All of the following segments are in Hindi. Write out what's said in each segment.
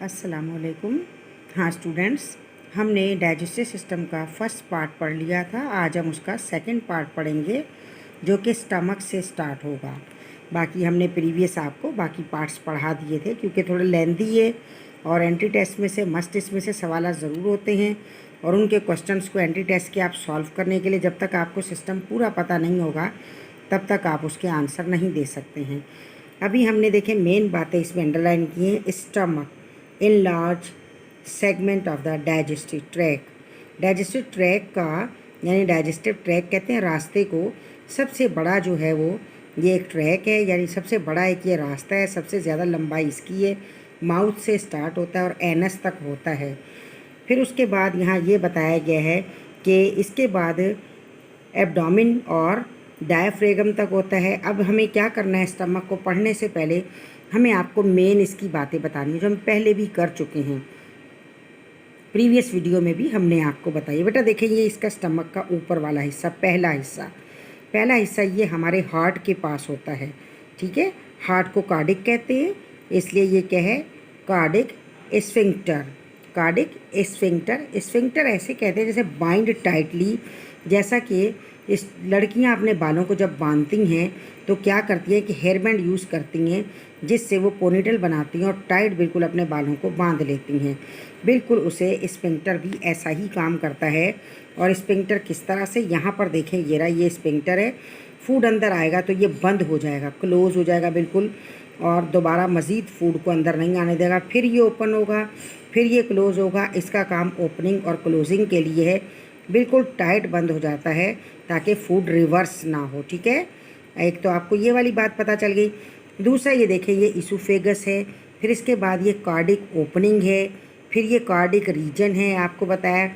अस्सलामुअलैकुम। हाँ स्टूडेंट्स, हमने डाइजेस्टिव सिस्टम का फर्स्ट पार्ट पढ़ लिया था। आज हम उसका सेकंड पार्ट पढ़ेंगे जो कि स्टमक से स्टार्ट होगा। बाकी हमने प्रीवियस आपको बाकी पार्ट्स पढ़ा दिए थे क्योंकि थोड़े लेंथी है और एंट्री टेस्ट में से मस्ट इसमें से सवाल ज़रूर होते हैं और उनके क्वेश्चंस को एंट्री टेस्ट के आप सॉल्व करने के लिए जब तक आपको सिस्टम पूरा पता नहीं होगा तब तक आप उसके आंसर नहीं दे सकते हैं। अभी हमने देखे मेन बातें इसमें अंडरलाइन की हैं। Stomach in large segment of the digestive track. Digestive track का यानी डाइजेस्टिव ट्रैक कहते हैं रास्ते को। सबसे बड़ा जो है वो ये एक ट्रैक है, यानी सबसे बड़ा एक ये रास्ता है। सबसे ज़्यादा लंबाई इसकी है, माउथ से स्टार्ट होता है और एनस तक होता है। फिर उसके बाद यहाँ ये बताया गया है कि इसके बाद एब्डोमेन और डायफ्रेगम तक होता है। अब हमें क्या करना है, स्टमक को पढ़ने से पहले हमें आपको मेन इसकी बातें बतानी है जो हम पहले भी कर चुके हैं। प्रीवियस वीडियो में भी हमने आपको बताई। बेटा देखिए, ये इसका स्टमक का ऊपर वाला हिस्सा, पहला हिस्सा ये हमारे हार्ट के पास होता है। ठीक है, हार्ट को कार्डिक कहते हैं, इसलिए ये क्या है, कार्डिक स्फिंक्टर। स्फिंक्टर ऐसे कहते हैं जैसे बाइंड टाइटली, जैसा कि इस लड़कियां अपने बालों को जब बांधती हैं तो क्या करती हैं कि हेयर बैंड यूज़ करती हैं जिससे वो पोनीटेल बनाती हैं और टाइट बिल्कुल अपने बालों को बांध लेती हैं। बिल्कुल उसे स्फिंक्टर भी ऐसा ही काम करता है। और स्फिंक्टर किस तरह से, यहाँ पर देखें, ये रहा, ये स्फिंक्टर है। फूड अंदर आएगा तो ये बंद हो जाएगा, क्लोज हो जाएगा बिल्कुल, और दोबारा मज़ीद फूड को अंदर नहीं आने देगा। फिर ये ओपन होगा, फिर ये क्लोज़ होगा। इसका काम ओपनिंग और क्लोजिंग के लिए है। बिल्कुल टाइट बंद हो जाता है ताकि फूड रिवर्स ना हो। ठीक है, एक तो आपको ये वाली बात पता चल गई। दूसरा ये देखें, ये इसोफेगस है, फिर इसके बाद ये कार्डिक ओपनिंग है, फिर ये कार्डिक रीजन है आपको बताया।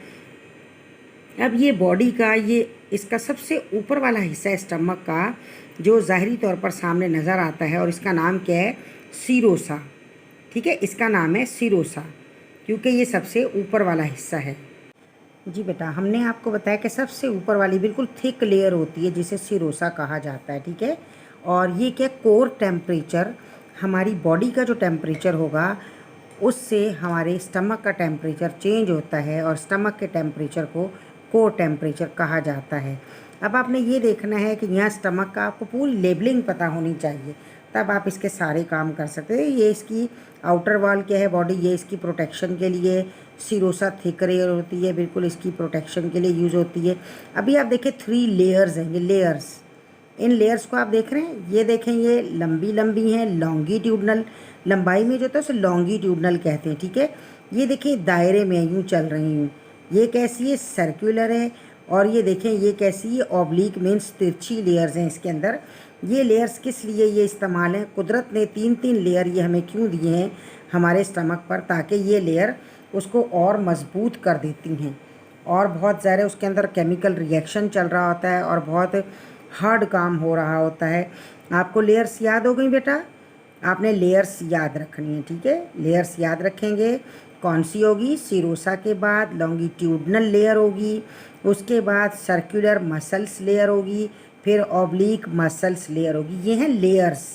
अब ये बॉडी का ये इसका सबसे ऊपर वाला हिस्सा है स्टमक का, जो ज़ाहरी तौर पर सामने नज़र आता है, और इसका नाम क्या है, सीरोसा। ठीक है, इसका नाम है सीरोसा क्योंकि ये सबसे ऊपर वाला हिस्सा है। जी बेटा, हमने आपको बताया कि सबसे ऊपर वाली बिल्कुल थिक लेयर होती है जिसे सीरोसा कहा जाता है। ठीक है, और ये क्या, कोर टेम्परेचर, हमारी बॉडी का जो टेम्परेचर होगा उससे हमारे स्टमक का टेम्परेचर चेंज होता है और स्टमक के टेम्परेचर को कोर टेम्परेचर कहा जाता है। अब आपने ये देखना है कि यहाँ स्टमक का आपको पूरी लेबलिंग पता होनी चाहिए, तब आप इसके सारे काम कर सकते हैं। ये इसकी आउटर वॉल क्या है, बॉडी, ये इसकी प्रोटेक्शन के लिए सीरोसा थिक लेयर होती है, बिल्कुल इसकी प्रोटेक्शन के लिए यूज़ होती है। अभी आप देखें 3 लेयर्स हैं, ये लेयर्स, इन लेयर्स को आप देख रहे हैं, ये देखें, ये लंबी लंबी हैं, लॉन्गिट्यूडनल, लंबाई में जो होता है उसे लॉन्गिट्यूडनल कहते हैं। ठीक है, ये देखें दायरे में यूँ चल रही हूँ, ये कैसी है, सर्कुलर है। और ये देखें, ये कैसी है, ऑब्लिक, मीन्स तिरछी लेयर्स हैं इसके अंदर। ये लेयर्स किस लिए ये इस्तेमाल है, कुदरत ने 3-3 लेयर ये हमें क्यों दिए हैं हमारे स्टमक पर, ताकि ये लेयर उसको और मजबूत कर देती हैं। और बहुत ज़्यादा उसके अंदर केमिकल रिएक्शन चल रहा होता है और बहुत हार्ड काम हो रहा होता है। आपको लेयर्स याद हो गई बेटा, आपने लेयर्स याद रखनी है। ठीक है, लेयर्स याद रखेंगे। कौन सी होगी, सीरोसा के बाद लॉन्गिट्यूडनल लेयर होगी, उसके बाद सर्कुलर मसल्स लेयर होगी, फिर ऑब्लिक मसल्स लेयर होगी। ये हैं लेयर्स,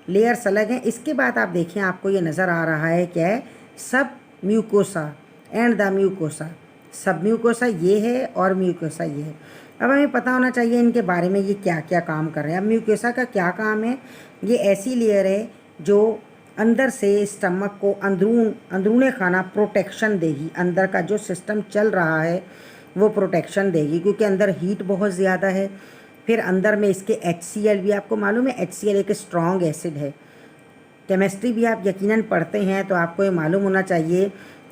लेयर्स अलग हैं। इसके बाद आप देखें, आपको ये नज़र आ रहा है क्या है, सब म्यूकोसा एंड द म्यूकोसा। सब म्यूकोसा ये है और म्यूकोसा ये है। अब हमें पता होना चाहिए इनके बारे में, ये क्या क्या काम कर रहे हैं। अब म्यूकोसा का क्या काम है, ये ऐसी लेयर है जो अंदर से स्टमक को अंदरूने खाना प्रोटेक्शन देगी। अंदर का जो सिस्टम चल रहा है वो प्रोटेक्शन देगी क्योंकि अंदर हीट बहुत ज़्यादा है। फिर अंदर में इसके HCl भी, आपको मालूम है HCl एक स्ट्रॉन्ग एसिड है। केमिस्ट्री भी आप यकीनन पढ़ते हैं तो आपको ये मालूम होना चाहिए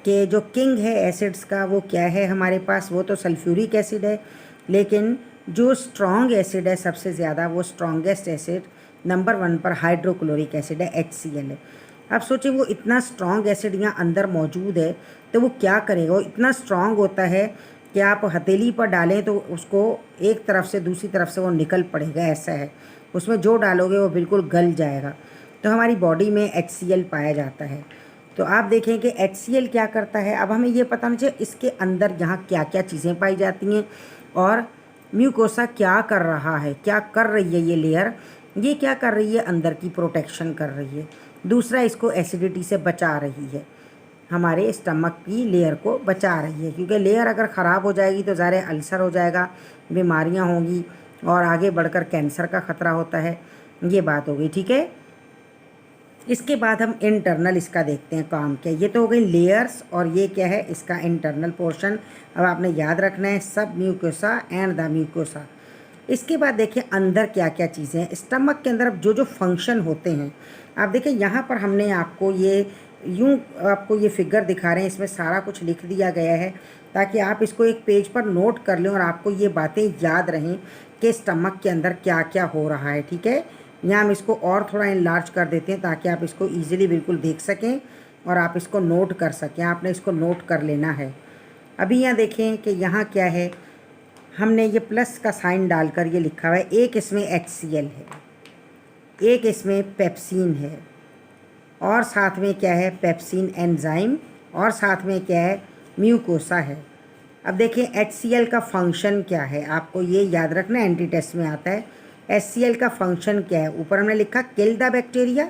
कि जो किंग है एसिड्स का वो क्या है हमारे पास, वो तो सल्फ्यूरिक एसिड है। लेकिन जो स्ट्रॉन्ग एसिड है सबसे ज़्यादा, वो स्ट्रॉन्गेस्ट एसिड नंबर 1 पर हाइड्रोक्लोरिक एसिड है, HCl है। अब सोचिए, वो इतना स्ट्रॉन्ग एसिड यहाँ अंदर मौजूद है तो वो क्या करेगा, वो इतना स्ट्रॉन्ग होता है कि आप हथेली पर डालें तो उसको एक तरफ से दूसरी तरफ से वो निकल पड़ेगा, ऐसा है। उसमें जो डालोगे वो बिल्कुल गल जाएगा। तो हमारी बॉडी में HCl पाया जाता है। तो आप देखें कि HCl क्या करता है। अब हमें ये पता होना चाहिए इसके अंदर यहाँ क्या क्या चीज़ें पाई जाती हैं और म्यूकोसा क्या कर रहा है, क्या कर रही है ये लेयर, ये क्या कर रही है, अंदर की प्रोटेक्शन कर रही है। दूसरा, इसको एसिडिटी से बचा रही है। हमारे स्टमक की लेयर को बचा रही है, क्योंकि लेयर अगर ख़राब हो जाएगी तो ज़्यादा अल्सर हो जाएगा, बीमारियां होंगी और आगे बढ़कर कैंसर का ख़तरा होता है। ये बात हो गई, ठीक है। इसके बाद हम इंटरनल इसका देखते हैं काम क्या। ये तो हो गई लेयर्स और ये क्या है इसका इंटरनल पोर्शन। अब आपने याद रखना है सब म्यूकोसा एंड द म्यूकोसा। इसके बाद देखिए अंदर क्या क्या चीज़ें हैं। स्टमक के अंदर जो जो फंक्शन होते हैं, आप देखिए यहाँ पर हमने आपको ये आपको ये फिगर दिखा रहे हैं, इसमें सारा कुछ लिख दिया गया है ताकि आप इसको एक पेज पर नोट कर लें और आपको ये बातें याद रहें कि स्टमक के अंदर क्या क्या हो रहा है, ठीक है। यहाँ हम इसको और थोड़ा इनलार्ज कर देते हैं ताकि आप इसको ईजिली बिल्कुल देख सकें और आप इसको नोट कर सकें। आपने इसको नोट कर लेना है। अभी यहाँ देखें कि यहाँ क्या है, हमने ये प्लस का साइन डालकर ये लिखा हुआ है। एक इसमें HCl है, एक इसमें पेप्सिन है और साथ में क्या है पेप्सिन एंजाइम और साथ में क्या है म्यूकोसा है। अब देखिए HCl का फंक्शन क्या है, आपको ये याद रखना, एंटी टेस्ट में आता है। HCl का फंक्शन क्या है, ऊपर हमने लिखा किल द बैक्टीरिया।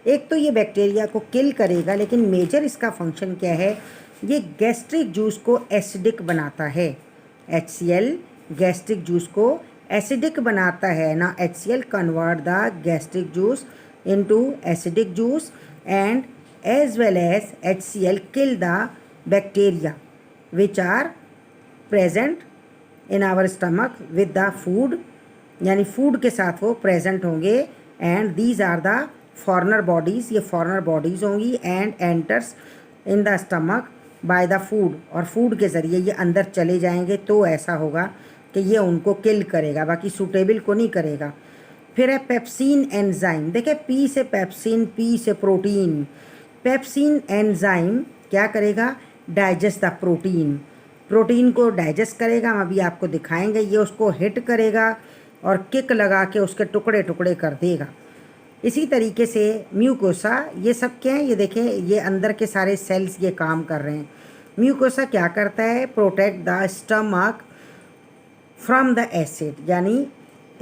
एक तो ये बैक्टीरिया को किल करेगा, लेकिन मेजर इसका फंक्शन क्या है, ये गैस्ट्रिक जूस को एसिडिक बनाता है। HCl गैस्ट्रिक जूस को एसिडिक बनाता है ना। HCl convert the gastric juice into acidic juice and as well as HCl kill the bacteria which are present in our stomach with the food, यानी फूड के साथ वो प्रेजेंट होंगे। And these are the foreigner bodies, ये फॉरनर बॉडीज़ होंगी। And enters in the stomach by the food, और फूड के ज़रिए ये अंदर चले जाएंगे तो ऐसा होगा कि ये उनको किल करेगा, बाकी सूटेबल को नहीं करेगा। फिर है पेप्सिन एंजाइम। देखिए पी से पेप्सिन, पी से प्रोटीन। पेप्सिन एंजाइम क्या करेगा, डाइजेस्ट द प्रोटीन, प्रोटीन को डाइजेस्ट करेगा। हम अभी आपको दिखाएंगे। ये उसको हिट करेगा और किक लगा के उसके टुकड़े टुकड़े कर देगा। इसी तरीके से म्यूकोसा, ये सब क्या है, ये देखें ये अंदर के सारे सेल्स ये काम कर रहे हैं। म्यूकोसा क्या करता है, protect the stomach from the acid, यानी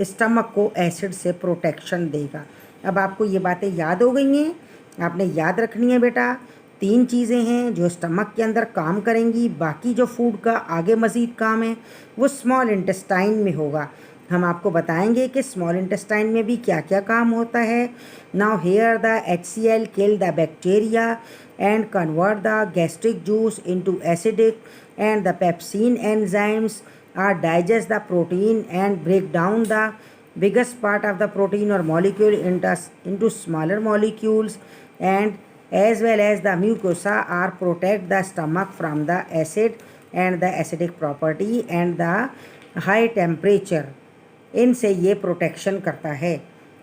स्टमक को एसिड से प्रोटेक्शन देगा। अब आपको ये बातें याद हो गई हैं, आपने याद रखनी है बेटा। 3 चीज़ें हैं जो स्टमक के अंदर काम करेंगी, बाकी जो फूड का आगे मज़ीद काम है वो स्मॉल इंटेस्टाइन में होगा। हम आपको बताएंगे कि स्मॉल इंटेस्टाइन में भी क्या क्या काम होता है। Now here the HCl kill the bacteria and convert the gastric juice into acidic and the pepsin enzymes are digest the protein and break down the biggest part of the protein or molecule into smaller molecules, and as well as the mucosa are protect the stomach from the acid and the acidic property and the high temperature, इनसे ये प्रोटेक्शन करता है।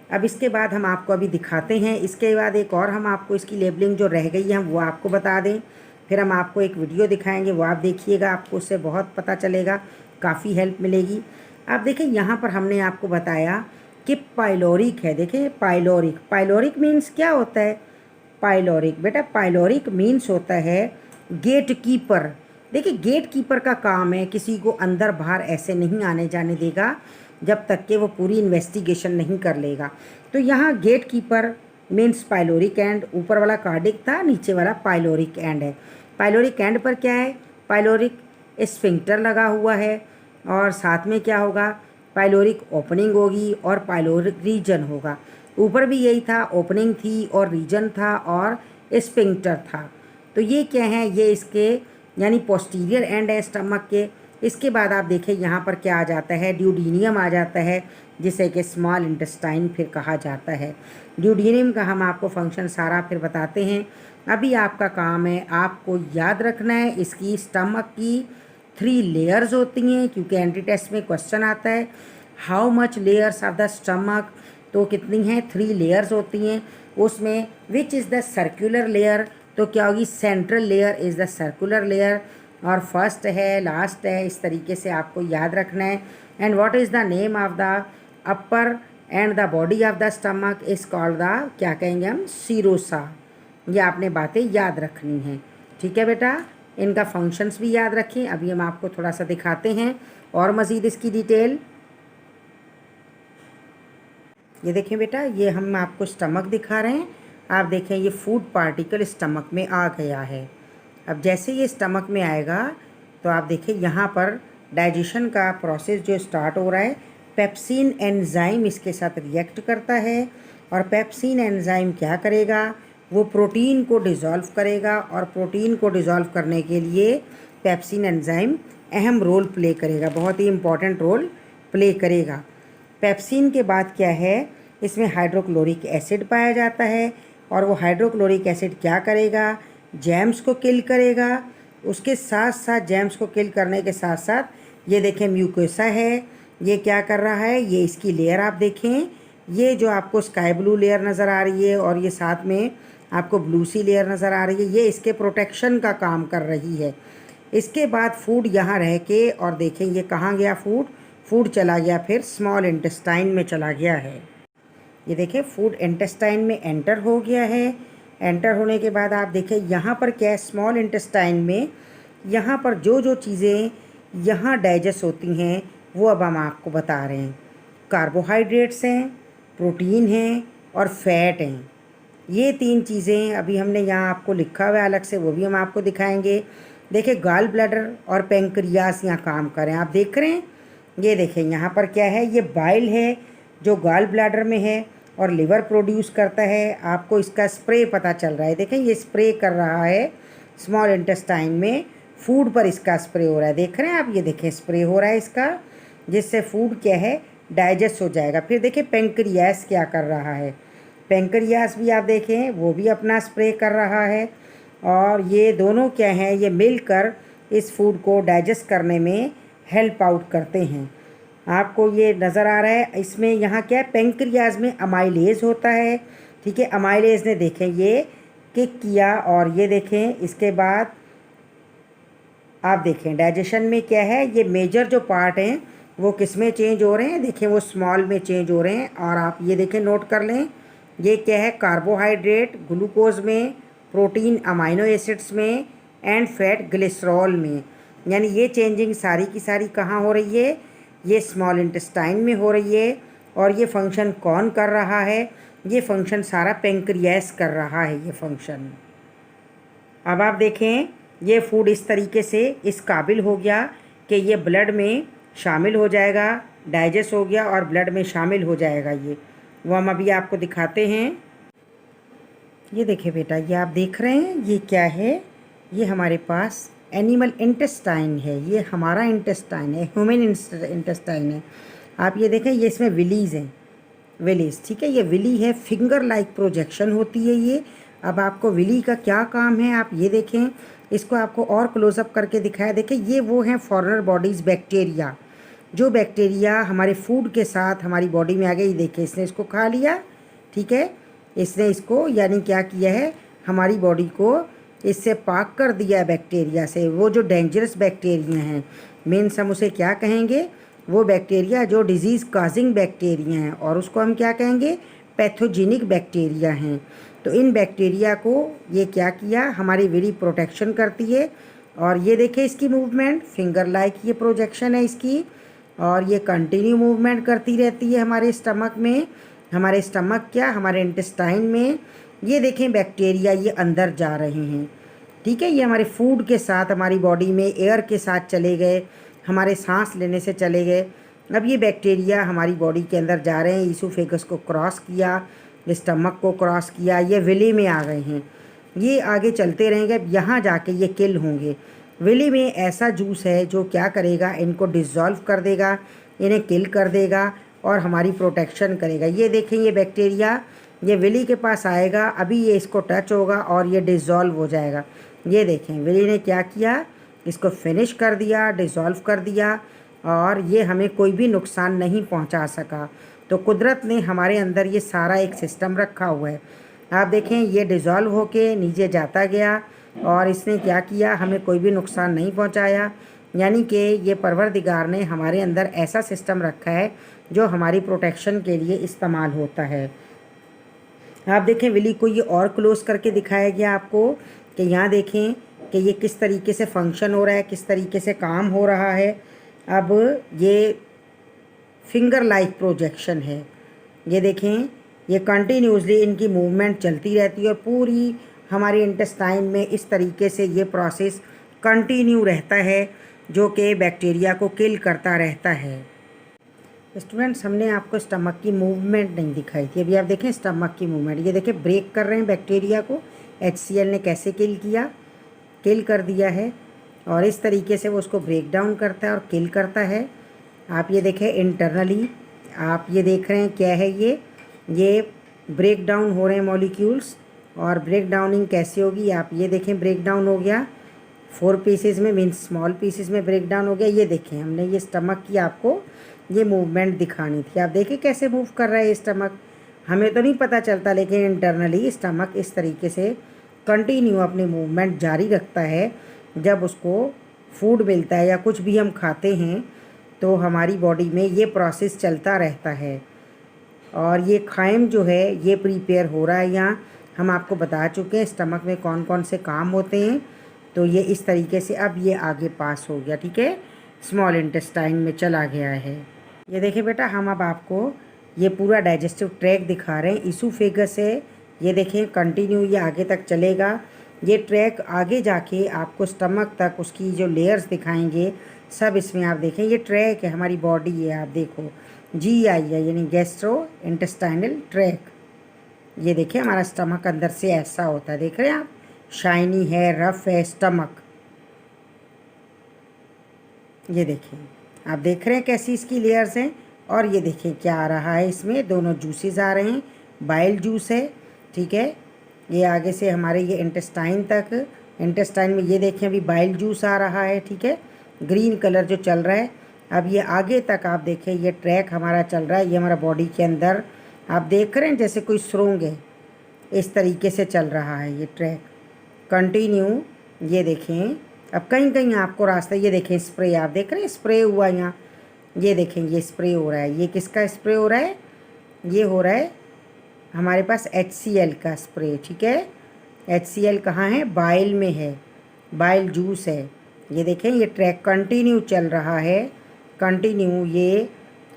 अब इसके बाद हम आपको अभी दिखाते हैं। इसके बाद एक और हम आपको इसकी लेबलिंग जो रह गई है वो आपको बता दें, फिर हम आपको एक वीडियो दिखाएंगे, वो आप देखिएगा, आपको उससे बहुत पता चलेगा, काफ़ी हेल्प मिलेगी। आप देखें यहाँ पर हमने आपको बताया कि पाइलोरिक है। देखें पाइलोरिक, पाइलोरिक मीन्स क्या होता है, पाइलोरिक बेटा पाइलोरिक मीन्स होता है गेट कीपर। देखिए गेट कीपर का काम है किसी को अंदर बाहर ऐसे नहीं आने जाने देगा जब तक कि वो पूरी इन्वेस्टिगेशन नहीं कर लेगा। तो यहाँ gate keeper means pyloric end, ऊपर वाला कार्डिक था, नीचे वाला पाइलोरिक एंड है। पाइलोरिक एंड पर क्या है, पाइलोरिक स्फिंक्टर लगा हुआ है और साथ में क्या होगा, पाइलोरिक ओपनिंग होगी और पाइलोरिक रीजन होगा। ऊपर भी यही था, ओपनिंग थी और रीजन था और स्फिंक्टर था। तो ये क्या है, ये इसके यानी पोस्टीरियर एंड है स्टमक के। इसके बाद आप देखें यहाँ पर क्या आ जाता है, ड्यूडीनियम आ जाता है, जिसे कि स्मॉल इंटेस्टाइन फिर कहा जाता है। ड्यूडीनियम का हम आपको फंक्शन सारा फिर बताते हैं। अभी आपका काम है आपको याद रखना है इसकी स्टमक की 3 लेयर्स होती हैं, क्योंकि एंटी टेस्ट में क्वेश्चन आता है how much layers of the stomach, तो कितनी हैं, 3 लेयर्स होती हैं। उसमें which is the circular layer, तो क्या होगी, central layer is the circular layer, और फर्स्ट है, लास्ट है, इस तरीके से आपको याद रखना है। And what is the name of the upper and the body of the stomach is called the, क्या कहेंगे हम, सीरोसा। ये आपने बातें याद रखनी हैं, ठीक है बेटा। इनका फंक्शंस भी याद रखें। अभी हम आपको थोड़ा सा दिखाते हैं और मज़ीद इसकी डिटेल। ये देखें बेटा, ये हम आपको स्टमक दिखा रहे हैं। आप देखें ये फूड पार्टिकल स्टमक में आ गया है। अब जैसे ये स्टमक में आएगा तो आप देखिए यहाँ पर डाइजेशन का प्रोसेस जो स्टार्ट हो रहा है, पेप्सिन एंजाइम इसके साथ रिएक्ट करता है और पेप्सिन एंजाइम क्या करेगा, वो प्रोटीन को डिज़ोल्व करेगा और प्रोटीन को डिज़ोल्व करने के लिए पेप्सिन एंजाइम अहम रोल प्ले करेगा, बहुत ही इम्पॉर्टेंट रोल प्ले करेगा। पेप्सिन के बाद क्या है, इसमें हाइड्रोक्लोरिक एसिड पाया जाता है और वो हाइड्रोक्लोरिक एसिड क्या करेगा, जैम्स को किल करेगा। उसके साथ साथ जैम्स को किल करने के साथ साथ ये देखें म्यूकोसा है, ये क्या कर रहा है, ये इसकी लेयर आप देखें, ये जो आपको स्काई ब्लू लेयर नज़र आ रही है और ये साथ में आपको ब्लू सी लेयर नज़र आ रही है, ये इसके प्रोटेक्शन का काम कर रही है। इसके बाद फूड यहाँ रह के और देखें ये कहाँ गया, फूड चला गया फिर स्मॉल इंटेस्टाइन में चला गया है। ये देखें फूड इंटेस्टाइन में एंटर हो गया है। एंटर होने के बाद आप देखें यहाँ पर क्या है, स्मॉल इंटेस्टाइन में यहाँ पर जो चीज़ें यहाँ डाइजेस्ट होती हैं वो अब हम आपको बता रहे हैं। कार्बोहाइड्रेट्स हैं, प्रोटीन हैं और फैट हैं। ये 3 चीज़ें अभी हमने यहाँ आपको लिखा हुआ है अलग से, वो भी हम आपको दिखाएंगे। देखिए गाल ब्लैडर और पेंक्रियास यहाँ काम करें, आप देख रहे हैं। ये देखें यहाँ पर क्या है, ये बाइल है जो गाल ब्लैडर में है और लिवर प्रोड्यूस करता है। आपको इसका स्प्रे पता चल रहा है, देखें ये स्प्रे कर रहा है स्मॉल इंटेस्टाइन में, फूड पर इसका स्प्रे हो रहा है, देख रहे हैं आप, ये देखें स्प्रे हो रहा है इसका, जिससे फूड क्या है डाइजेस्ट हो जाएगा। फिर देखिए पेंक्रियास क्या कर रहा है, पेंक्रियास भी आप देखें वो भी अपना स्प्रे कर रहा है और ये दोनों क्या हैं, ये मिलकर इस फूड को डाइजेस्ट करने में हेल्प आउट करते हैं। आपको ये नज़र आ रहा है, इसमें यहाँ क्या है, पेंक्रियाज में अमाइलेज होता है, ठीक है। अमाइलेज ने देखें ये किक किया और ये देखें इसके बाद आप देखें डाइजेशन में क्या है, ये मेजर जो पार्ट हैं वो किस में चेंज हो रहे हैं, देखें वो स्मॉल में चेंज हो रहे हैं। और आप ये देखें नोट कर लें, ये क्या है, कार्बोहाइड्रेट ग्लूकोज में, प्रोटीन अमाइनो एसिड्स में एंड फैट ग्लिसरॉल में। यानी ये चेंजिंग सारी की सारी कहाँ हो रही है, ये स्मॉल इंटेस्टाइन में हो रही है। और ये फंक्शन कौन कर रहा है, ये फंक्शन सारा पेंक्रियास कर रहा है ये फंक्शन। अब आप देखें ये फूड इस तरीके से इस काबिल हो गया कि ये ब्लड में शामिल हो जाएगा, डाइजेस्ट हो गया और ब्लड में शामिल हो जाएगा। ये वो हम अभी आपको दिखाते हैं। ये देखिए बेटा, ये आप देख रहे हैं ये क्या है, ये हमारे पास एनिमल इंटेस्टाइन है, ये हमारा इंटेस्टाइन है, ह्यूमन इंटेस्टाइन है। आप ये देखें ये इसमें विलीज़ हैं, विलीज़, ठीक है, ये विली है, फिंगर लाइक प्रोजेक्शन होती है ये। अब आपको विली का क्या काम है आप ये देखें, इसको आपको और क्लोजअप करके दिखाया। देखें ये वो हैं फॉरेनर बॉडीज़ बैक्टीरिया, जो बैक्टीरिया हमारे फूड के साथ हमारी बॉडी में आ गई। देखिए इसने इसको खा लिया, ठीक है, इसने इसको यानी क्या किया है, हमारी बॉडी को इससे पाक कर दिया बैक्टीरिया से। वो जो डेंजरस बैक्टीरिया हैं, मीन्स हम उसे क्या कहेंगे, वो बैक्टीरिया जो डिजीज़ काजिंग बैक्टीरिया हैं, और उसको हम क्या कहेंगे, पैथोजेनिक बैक्टीरिया हैं। तो इन बैक्टीरिया को ये क्या किया, हमारी विली प्रोटेक्शन करती है। और ये देखें इसकी मूवमेंट, फिंगर लाइक ये प्रोजेक्शन है इसकी, और ये कंटिन्यू मूवमेंट करती रहती है हमारे स्टमक में। हमारे स्टमक क्या, हमारे इंटेस्टाइन में। ये देखें बैक्टीरिया ये अंदर जा रहे हैं, ठीक है, ये हमारे फूड के साथ हमारी बॉडी में एयर के साथ चले गए, हमारे सांस लेने से चले गए। अब ये बैक्टीरिया हमारी बॉडी के अंदर जा रहे हैं, ईसोफेगस को क्रॉस किया, स्टमक को क्रॉस किया, ये विली में आ गए हैं। ये आगे चलते रहेंगे, अब यहाँ जाके ये किल होंगे। विली में ऐसा जूस है जो क्या करेगा, इनको डिज़ोल्व कर देगा, इन्हें किल कर देगा और हमारी प्रोटेक्शन करेगा। ये देखें ये बैक्टीरिया ये विली के पास आएगा, अभी ये इसको टच होगा और ये डिज़ोल्व हो जाएगा। ये देखें विली ने क्या किया, इसको फिनिश कर दिया, डिज़ोल्व कर दिया और ये हमें कोई भी नुकसान नहीं पहुंचा सका। तो कुदरत ने हमारे अंदर ये सारा एक सिस्टम रखा हुआ है। आप देखें ये डिज़ोल्व होके नीचे जाता गया और इसने क्या किया, हमें कोई भी नुकसान नहीं पहुंचाया। यानी कि ये परवरदिगार ने हमारे अंदर ऐसा सिस्टम रखा है जो हमारी प्रोटेक्शन के लिए इस्तेमाल होता है। आप देखें विली को ये और क्लोज करके दिखाया गया आपको कि यहाँ देखें कि ये किस तरीके से फंक्शन हो रहा है, किस तरीके से काम हो रहा है। अब ये फिंगर लाइक प्रोजेक्शन है, ये देखें ये कंटिन्यूसली इनकी मूवमेंट चलती रहती है और पूरी हमारे इंटेस्टाइन में इस तरीके से ये प्रोसेस कंटिन्यू रहता है, जो कि बैक्टीरिया को किल करता रहता है। स्टूडेंट्स, हमने आपको स्टमक की मूवमेंट नहीं दिखाई थी, अभी आप देखें स्टमक की मूवमेंट। ये देखें ब्रेक कर रहे हैं बैक्टीरिया को, HCl ने कैसे किल कर दिया है, और इस तरीके से वो उसको ब्रेक डाउन करता है और किल करता है। आप ये देखें इंटरनली, आप ये देख रहे हैं क्या है, ये ब्रेक डाउन हो रहे हैं मॉलिक्यूल्स। और ब्रेक डाउनिंग कैसे होगी, आप ये देखें ब्रेक डाउन हो गया 4 पीसेज में, मीन्स स्मॉल पीसेज में ब्रेक डाउन हो गया। ये देखें हमने ये स्टमक की आपको ये मूवमेंट दिखानी थी, आप देखिए कैसे मूव कर रहा है ये स्टमक। हमें तो नहीं पता चलता, लेकिन इंटरनली स्टमक इस तरीके से कंटिन्यू अपनी मूवमेंट जारी रखता है। जब उसको फूड मिलता है या कुछ भी हम खाते हैं तो हमारी बॉडी में ये प्रोसेस चलता रहता है। और ये खाइम जो है ये प्रिपेयर हो रहा है, यहाँ हम आपको बता चुके हैं स्टमक में कौन कौन से काम होते हैं। तो ये इस तरीके से अब ये आगे पास हो गया, ठीक है, स्मॉल इंटेस्टाइन में चला गया है। ये देखिए बेटा, हम अब आपको ये पूरा डाइजेस्टिव ट्रैक दिखा रहे हैं। ईसोफेगस है, ये देखें कंटिन्यू ये आगे तक चलेगा। ये ट्रैक आगे जाके आपको स्टमक तक उसकी जो लेयर्स दिखाएंगे सब इसमें आप देखें। ये ट्रैक है, हमारी बॉडी है, आप देखो GI है, यानी गैस्ट्रो इंटेस्टाइनल ट्रैक। ये देखिए हमारा स्टमक अंदर से ऐसा होता है, देख रहे हैं आप, शाइनी है, रफ है स्टमक। ये देखिए आप देख रहे हैं कैसी इसकी लेयर्स हैं। और ये देखिए क्या आ रहा है, इसमें दोनों जूसेस आ रहे हैं, बाइल जूस है, ठीक है। ये आगे से हमारे ये इंटेस्टाइन तक, इंटेस्टाइन में ये देखें अभी बाइल जूस आ रहा है, ठीक है, ग्रीन कलर जो चल रहा है। अब ये आगे तक आप देखें ये ट्रैक हमारा चल रहा है, ये हमारा बॉडी के अंदर आप देख रहे हैं जैसे कोई सुरंग है, इस तरीके से चल रहा है ये ट्रैक कंटिन्यू। ये देखें अब कहीं कहीं आपको रास्ता, ये देखें स्प्रे, आप देख रहे हैं स्प्रे हुआ यहाँ, ये देखें ये स्प्रे हो रहा है। ये किसका स्प्रे हो रहा है, ये हो रहा है हमारे पास HCl का स्प्रे, ठीक है। HCl कहाँ है, बाइल में है, बाइल जूस है। ये देखें ये ट्रैक कंटिन्यू चल रहा है, कंटिन्यू। ये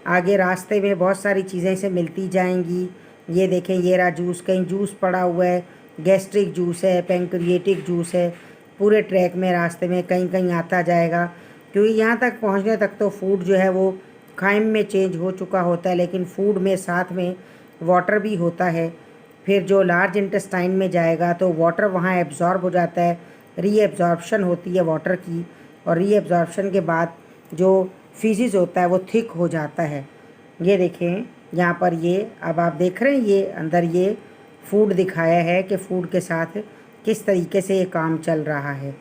आगे रास्ते में बहुत सारी चीज़ें इसे मिलती जाएंगी। ये देखें ये रहा जूस, कहीं जूस पड़ा हुआ है, गैस्ट्रिक जूस है, पैंक्रिएटिक जूस है, पूरे ट्रैक में रास्ते में कहीं कहीं आता जाएगा। क्योंकि यहाँ तक पहुँचने तक तो फूड जो है वो खाइम में चेंज हो चुका होता है, लेकिन फूड में साथ में वाटर भी होता है। फिर जो लार्ज इंटेस्टाइन में जाएगा तो वाटर वहाँ एब्जॉर्ब हो जाता है, रीएब्जॉर्प्शन होती है वाटर की, और रीएब्जॉर्प्शन के बाद जो फीसिस होता है वो थिक हो जाता है। ये देखें यहाँ पर ये अब आप देख रहे हैं ये अंदर ये फूड दिखाया है कि फूड के साथ किस तरीके से ये काम चल रहा है।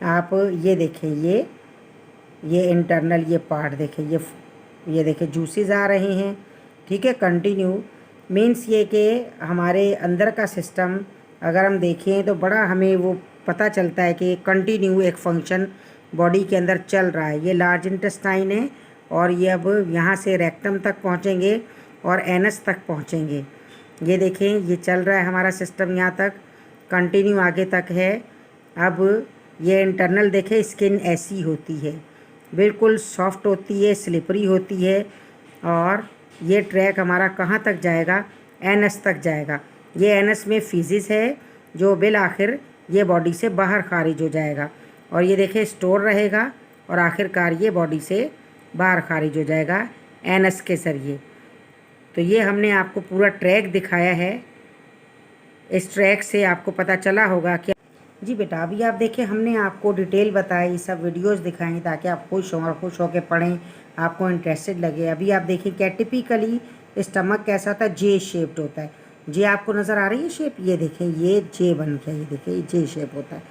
आप ये देखें ये इंटरनल ये पार्ट देखें, ये देखें जूसेस आ रहे हैं, ठीक है, कंटिन्यू। मीन्स ये कि हमारे अंदर का सिस्टम अगर हम देखें तो बड़ा हमें वो पता चलता है कि कंटिन्यू एक फंक्शन बॉडी के अंदर चल रहा है। ये लार्ज इंटेस्टाइन है और ये अब यहाँ से रेक्टम तक पहुँचेंगे और एनस तक पहुँचेंगे। ये देखें ये चल रहा है हमारा सिस्टम, यहाँ तक कंटिन्यू आगे तक है। अब ये इंटरनल देखें, स्किन ऐसी होती है, बिल्कुल सॉफ्ट होती है, स्लिपरी होती है। और ये ट्रैक हमारा कहाँ तक जाएगा, एनस तक जाएगा। ये एनस में फिजिस है जो बिल आखिर ये बॉडी से बाहर खारिज हो जाएगा, और ये देखें स्टोर रहेगा और आखिरकार ये बॉडी से बाहर खारिज हो जाएगा एनस के ज़रिए। तो ये हमने आपको पूरा ट्रैक दिखाया है। इस ट्रैक से आपको पता चला होगा कि जी बेटा अभी आप देखें हमने आपको डिटेल बताई, सब वीडियोस दिखाई ताकि आप खुश हों और खुश होकर पढ़ें, आपको इंटरेस्टेड लगे। अभी आप देखें क्या टिपिकली स्टमक कैसा होता है, जे शेप्ड होता है। जे आपको नज़र आ रही है शेप, ये देखें ये जे बन गया, ये देखें जे शेप होता है,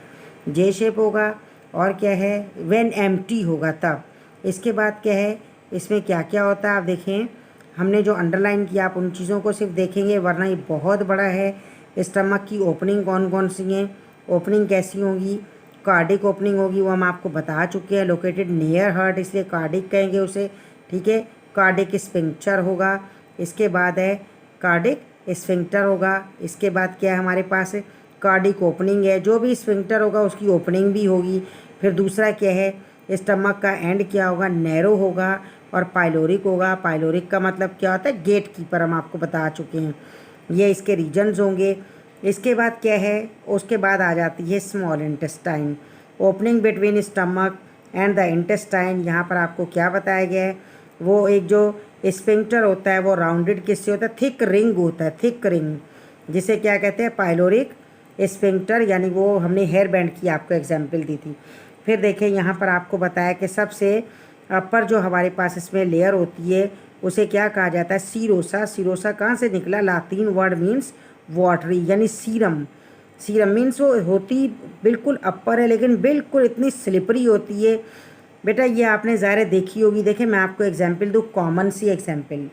जे शेप होगा। और क्या है, व्हेन एम्प्टी होगा तब। इसके बाद क्या है, इसमें क्या क्या होता है आप देखें, हमने जो अंडरलाइन किया आप उन चीज़ों को सिर्फ देखेंगे, वरना ये बहुत बड़ा है। स्टमक की ओपनिंग कौन कौन सी हैं, ओपनिंग कैसी होगी, कार्डिक ओपनिंग होगी, वो हम आपको बता चुके हैं, लोकेटेड नियर हार्ट इसलिए कार्डिक कहेंगे उसे, ठीक है। कार्डिक स्फिंक्टर होगा, इसके बाद है कार्डिक स्फिंक्टर होगा, इसके बाद क्या है हमारे पास कार्डिक ओपनिंग है, जो भी स्फिंक्टर होगा उसकी ओपनिंग भी होगी। फिर दूसरा क्या है, स्टमक का एंड क्या होगा, नैरो होगा और पाइलोरिक होगा। पाइलोरिक का मतलब क्या होता है, गेट कीपर, हम आपको बता चुके हैं। ये इसके रीजन्स होंगे। इसके बाद क्या है, उसके बाद आ जाती है small intestine. Opening between stomach and the intestine, यहाँ पर आपको क्या बताया गया है, वो एक जो स्फिंक्टर होता है वो राउंडेड किससे होता है, थिक रिंग होता है, थिक रिंग, जिसे क्या कहते हैं, पाइलोरिक स्फिंक्टर, यानी वो हमने हेयर बैंड की आपको एग्जाम्पल दी थी। फिर देखें यहाँ पर आपको बताया कि सबसे अपर जो हमारे पास इसमें लेयर होती है उसे क्या कहा जाता है, सीरोसा। सीरोसा कहाँ से निकला, लातीन वर्ड मीन्स वाटरी, यानी सीरम। सीरम मीन्स वो होती बिल्कुल अपर है लेकिन बिल्कुल इतनी स्लिपरी होती है। बेटा ये आपने ज़ाहिर देखी होगी। देखें मैं आपको एग्जांपल दूँ, कॉमन सी एग्जांपल,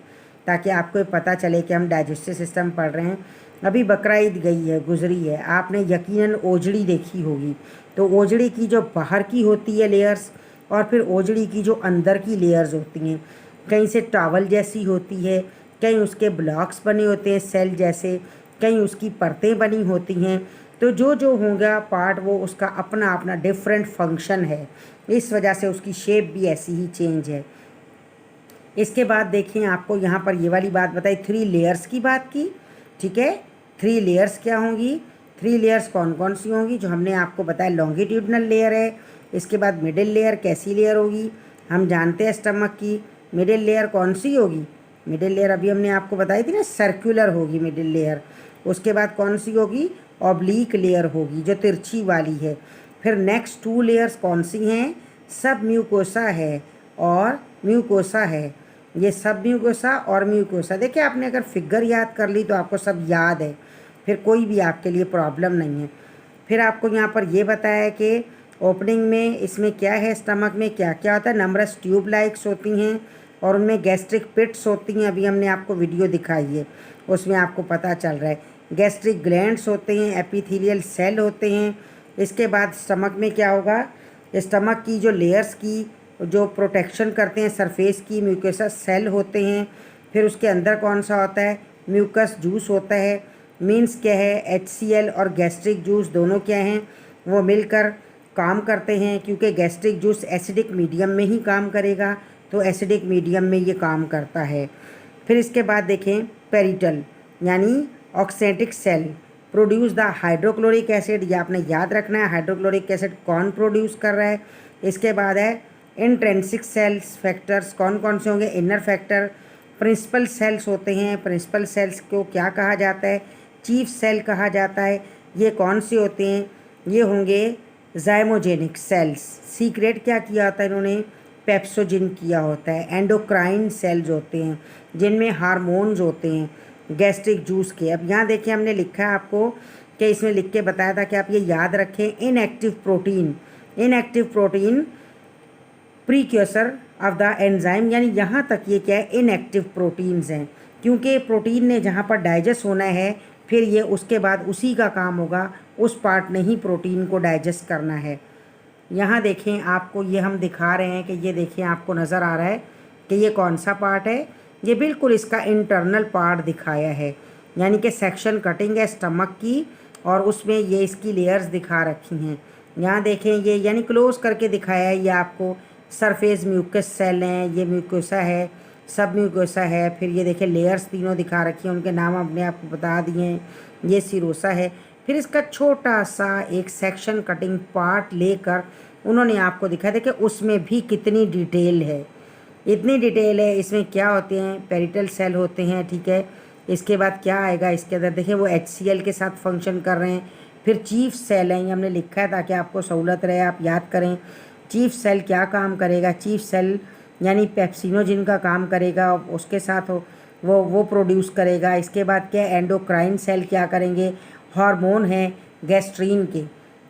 ताकि आपको पता चले कि हम डाइजेस्टिव सिस्टम पढ़ रहे हैं। अभी बकरा ईद गई है, गुजरी है, आपने यकीनन ओजड़ी देखी होगी। तो ओजड़ी की जो बाहर की होती है लेयर्स, और फिर ओजड़ी की जो अंदर की लेयर्स होती हैं, कहीं से टावल जैसी होती है, कहीं उसके ब्लॉक्स बने होते हैं सेल जैसे, कहीं उसकी परतें बनी होती हैं। तो जो जो होगा पार्ट वो उसका अपना अपना डिफरेंट फंक्शन है, इस वजह से उसकी शेप भी ऐसी ही चेंज है। इसके बाद देखें आपको यहाँ पर ये वाली बात बताई, 3 लेयर्स की बात की, ठीक है। 3 लेयर्स क्या होंगी, 3 लेयर्स कौन कौन सी होंगी, जो हमने आपको बताया लॉन्गिट्यूडनल लेयर है। इसके बाद मिडिल लेयर कैसी लेयर होगी, हम जानते हैं स्टमक की मिडिल लेयर कौन सी होगी, मिडिल लेयर अभी हमने आपको बताई थी ना, सर्कुलर होगी मिडिल लेयर। उसके बाद कौन सी होगी, ऑब्लिक लेयर होगी, जो तिरछी वाली है। फिर नेक्स्ट 2 लेयर्स कौन सी हैं, सब म्यूकोसा है और म्यूकोसा है। ये सब म्यूकोसा और म्यूकोसा, देखिए आपने अगर फिगर याद कर ली तो आपको सब याद है, फिर कोई भी आपके लिए प्रॉब्लम नहीं है। फिर आपको यहाँ पर ये बताया है कि ओपनिंग में इसमें क्या है, स्टमक में क्या क्या होता है, नंबरस ट्यूब लाइक्स होती हैं और उनमें गैस्ट्रिक पिट्स होती हैं। अभी हमने आपको वीडियो दिखाई है, उसमें आपको पता चल रहा है। गैस्ट्रिक ग्लैंड्स होते हैं, एपिथेलियल सेल होते हैं। इसके बाद स्टमक में क्या होगा, स्टमक की जो लेयर्स की जो प्रोटेक्शन करते हैं सरफेस की, म्यूकोसा सेल होते हैं। फिर उसके अंदर कौन सा होता है, म्यूकस जूस होता है। मीन्स क्या है, HCl और गैस्ट्रिक जूस दोनों क्या हैं, वो मिलकर काम करते हैं, क्योंकि गैस्ट्रिक जूस एसिडिक मीडियम में ही काम करेगा, तो एसिडिक मीडियम में ये काम करता है। फिर इसके बाद देखें पेरिटल, यानी oxyntic cell produce the hydrochloric acid, ये आपने याद रखना है, हाइड्रोक्लोरिक एसिड कौन प्रोड्यूस कर रहा है। इसके बाद है इंट्रेंसिक सेल्स फैक्टर्स, कौन कौन से होंगे, इनर फैक्टर। प्रिंसिपल सेल्स होते हैं, प्रिंसिपल सेल्स को क्या कहा जाता है, चीफ सेल कहा जाता है। ये कौन से होते हैं, ये होंगे जाइमोजेनिक सेल्स। सीक्रेट क्या किया होता है इन्होंने, पेप्सोजिन किया होता है। एंडोक्राइन सेल्स होते हैं जिनमें हार्मोन्स होते हैं गैस्ट्रिक जूस के। अब यहाँ देखिए हमने लिखा है आपको कि इसमें लिख के बताया था कि आप ये याद रखें, inactive protein, inactive protein precursor of the enzyme, यानी यहाँ तक ये क्या है, इनएक्टिव प्रोटीन्स हैं, क्योंकि प्रोटीन ने जहाँ पर डाइजेस्ट होना है फिर ये उसके बाद उसी का काम होगा, उस पार्ट ने ही प्रोटीन को डाइजेस्ट करना है। यहाँ देखें आपको ये हम दिखा रहे हैं कि ये देखें आपको नज़र आ रहा है कि ये कौन सा पार्ट है, ये बिल्कुल इसका इंटरनल पार्ट दिखाया है, यानी कि सेक्शन कटिंग है स्टमक की और उसमें ये इसकी लेयर्स दिखा रखी हैं। यहाँ देखें ये यानी क्लोज करके दिखाया है, ये आपको सरफेस म्यूकस सेल हैं, ये म्यूकोसा है, सब म्यूकोसा है। फिर ये देखें लेयर्स तीनों दिखा रखी हैं, उनके नाम हमने आपको बता दिए हैं, ये सिरोसा है। फिर इसका छोटा सा एक सेक्शन कटिंग पार्ट लेकर उन्होंने आपको दिखाया, देखिए उसमें भी कितनी डिटेल है, इतनी डिटेल है। इसमें क्या होते हैं, पेरिटल सेल होते हैं, ठीक है। इसके बाद क्या आएगा, इसके अंदर देखिए वो HCl के साथ फंक्शन कर रहे हैं। फिर चीफ सेल हैं, ये हमने लिखा है ताकि आपको सहूलत रहे, आप याद करें। चीफ सेल क्या काम करेगा, चीफ सेल यानी पेप्सिनोजिन का काम करेगा, उसके साथ वो प्रोड्यूस करेगा। इसके बाद क्या, एंडोक्राइन सेल क्या करेंगे, हार्मोन है गैस्ट्रीन के,